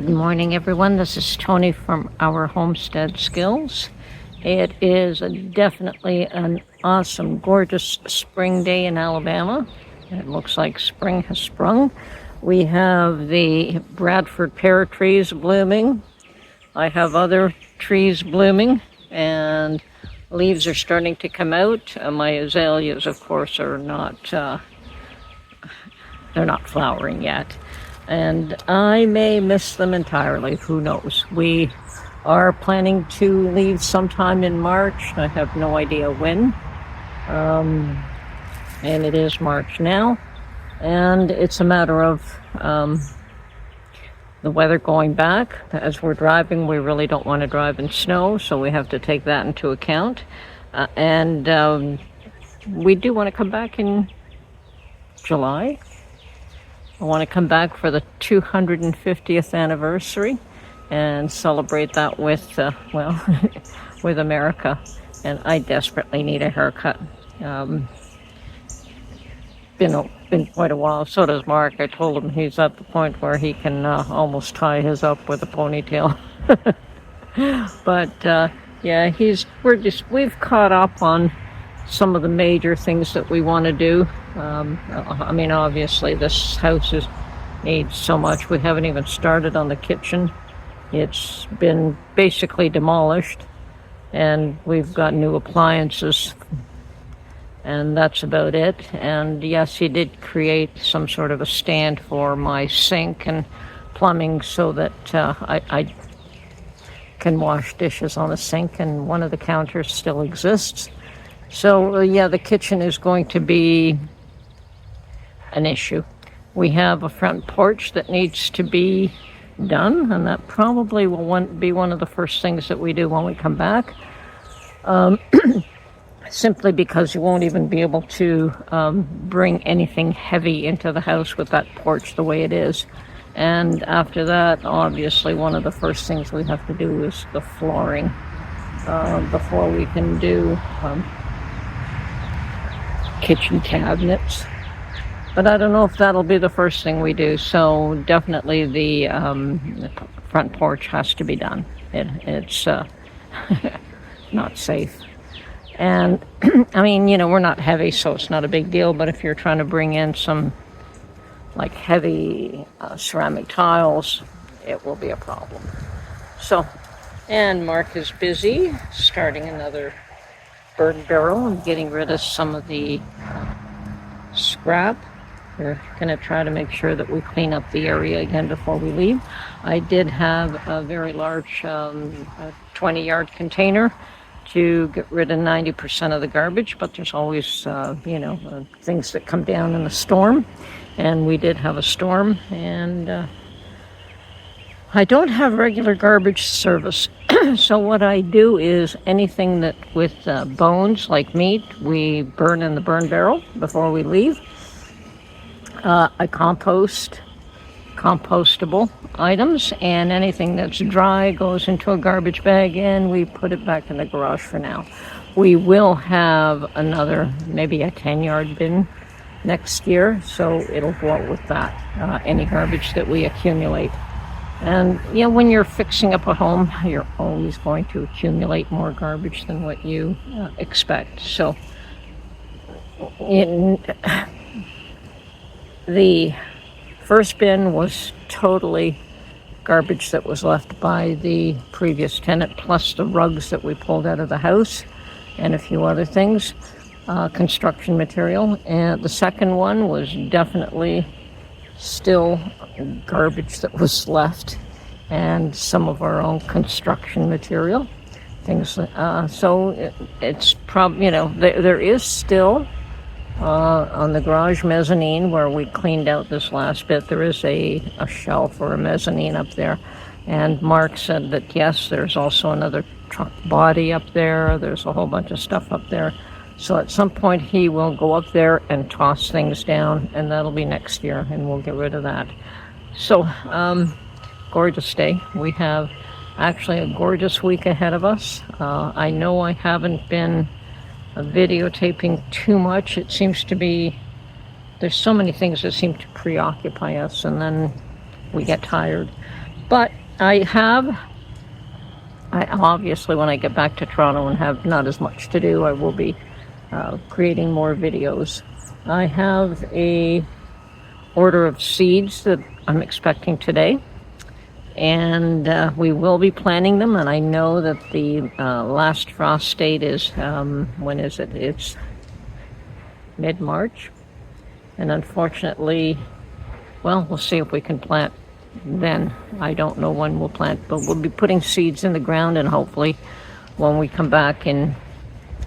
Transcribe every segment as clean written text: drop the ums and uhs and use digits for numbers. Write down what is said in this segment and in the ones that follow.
Good morning, everyone. This is Tony from our Homestead Skills. It is definitely an awesome, gorgeous spring day in Alabama. It looks like spring has sprung. We have the Bradford pear trees blooming. I have other trees blooming, and leaves are starting to come out. My azaleas, of course, are not, they're not flowering yet. And I may miss them entirely, who knows. We are planning to leave sometime in March. I have no idea when. And it is March now. And it's a matter of the weather going back. As we're driving, we really don't want to drive in snow, so we have to take that into account. We do want to come back in July. I want to come back for the 250th anniversary and celebrate that with, with America. And I desperately need a haircut. Been quite a while. So does Mark. I told him he's at the point where he can almost tie his up with a ponytail. But we've caught up on some of the major things that we want to do. Obviously this house needs so much. We haven't even started on the kitchen. It's been basically demolished, and we've got new appliances, and that's about it. And yes, he did create some sort of a stand for my sink and plumbing so that I can wash dishes on the sink, and one of the counters still exists. So the kitchen is going to be an issue. We have a front porch that needs to be done, and that probably will be one of the first things that we do when we come back. Simply because you won't even be able to bring anything heavy into the house with that porch the way it is. And after that, obviously, one of the first things we have to do is the flooring before we can do kitchen cabinets. But I don't know if that'll be the first thing we do. So definitely the front porch has to be done. It's not safe. And we're not heavy, so it's not a big deal. But if you're trying to bring in some like heavy ceramic tiles, it will be a problem. So, and Mark is busy starting another burn barrel and getting rid of some of the scrap. We're going to try to make sure that we clean up the area again before we leave. I did have a very large 20-yard container to get rid of 90% of the garbage, but there's always, things that come down in the storm. And we did have a storm, and I don't have regular garbage service. So what I do is anything that with bones, like meat, we burn in the burn barrel before we leave. I compostable items, and anything that's dry goes into a garbage bag, and we put it back in the garage for now. We will have another, maybe a 10-yard bin next year, so it'll go out with that, any garbage that we accumulate. And when you're fixing up a home, you're always going to accumulate more garbage than what you expect. So the first bin was totally garbage that was left by the previous tenant, plus the rugs that we pulled out of the house and a few other things, construction material. And the second one was definitely still garbage that was left, and some of our own construction material things. So it's probably, there is still on the garage mezzanine where we cleaned out this last bit, there is a shelf or a mezzanine up there. And Mark said that yes, there's also another truck body up there. There's a whole bunch of stuff up there. So at some point he will go up there and toss things down, and that'll be next year, and we'll get rid of that. So, gorgeous day. We have actually a gorgeous week ahead of us. I know I haven't been videotaping too much. It seems to be, there's so many things that seem to preoccupy us, and then we get tired. But I obviously, when I get back to Toronto and have not as much to do, I will be creating more videos. I have a order of seeds that I'm expecting today, and we will be planting them. And I know that the last frost date is when is it? It's mid-March, and unfortunately, well, we'll see if we can plant then. I don't know when we'll plant, but we'll be putting seeds in the ground, and hopefully when we come back in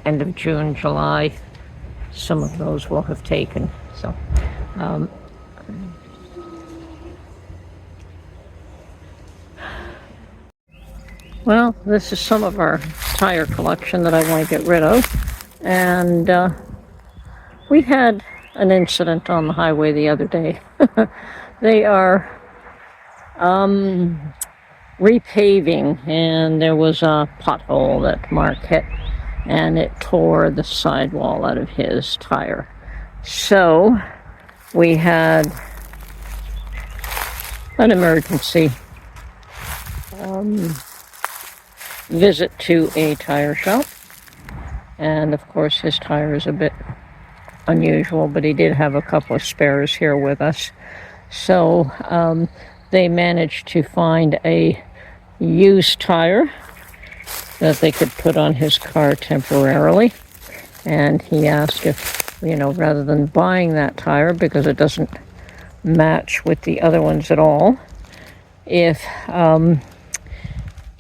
end of June, July, some of those will have taken. So well, this is some of our tire collection that I want to get rid of, and we had an incident on the highway the other day. They are repaving, and there was a pothole that Mark hit, and it tore the sidewall out of his tire. So we had an emergency visit to a tire shop, and of course his tire is a bit unusual, but he did have a couple of spares here with us. So they managed to find a used tire that they could put on his car temporarily, and he asked if, rather than buying that tire because it doesn't match with the other ones at all, if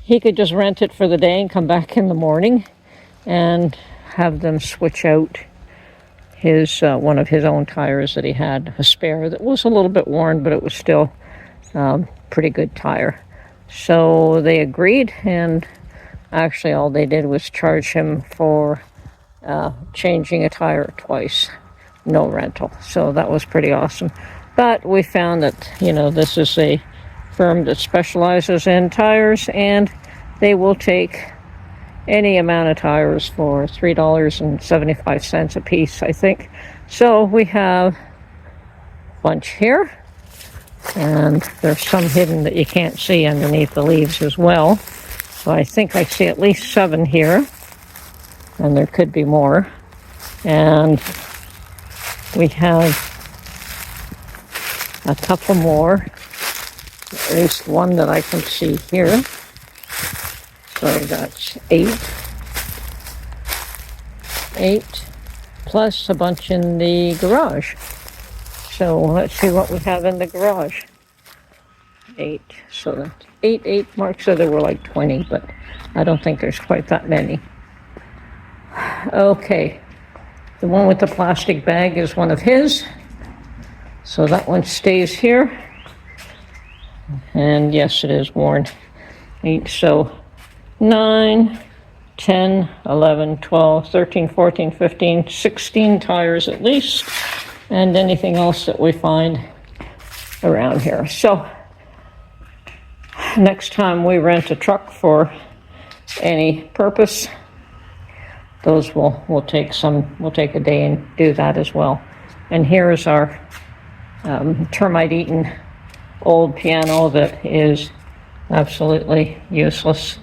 he could just rent it for the day and come back in the morning and have them switch out his one of his own tires that he had, a spare that was a little bit worn, but it was still pretty good tire. So they agreed, and actually all they did was charge him for changing a tire twice, no rental. So that was pretty awesome. But we found that, this is a firm that specializes in tires, and they will take any amount of tires for $3.75 a piece, I think. So we have a bunch here, and there's some hidden that you can't see underneath the leaves as well. So I think I see at least 7 here, and there could be more. And we have a couple more, at least one that I can see here. So that's 8, plus a bunch in the garage. So let's see what we have in the garage. 8, so that's 8. Mark said there were like 20, but I don't think there's quite that many. Okay, the one with the plastic bag is one of his, so that one stays here. And yes, it is worn. 8, so 9, 10, 11, 12, 13, 14, 15, 16 tires at least, and anything else that we find around here. So next time we rent a truck for any purpose, those we'll take a day and do that as well. And here is our termite-eaten old piano that is absolutely useless.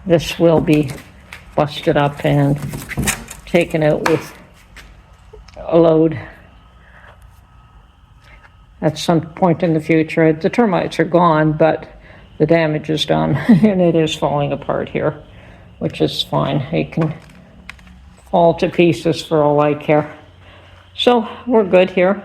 This will be busted up and taken out with a load at some point in the future. The termites are gone, but the damage is done, and it is falling apart here, which is fine. It can fall to pieces for all I care. So we're good here.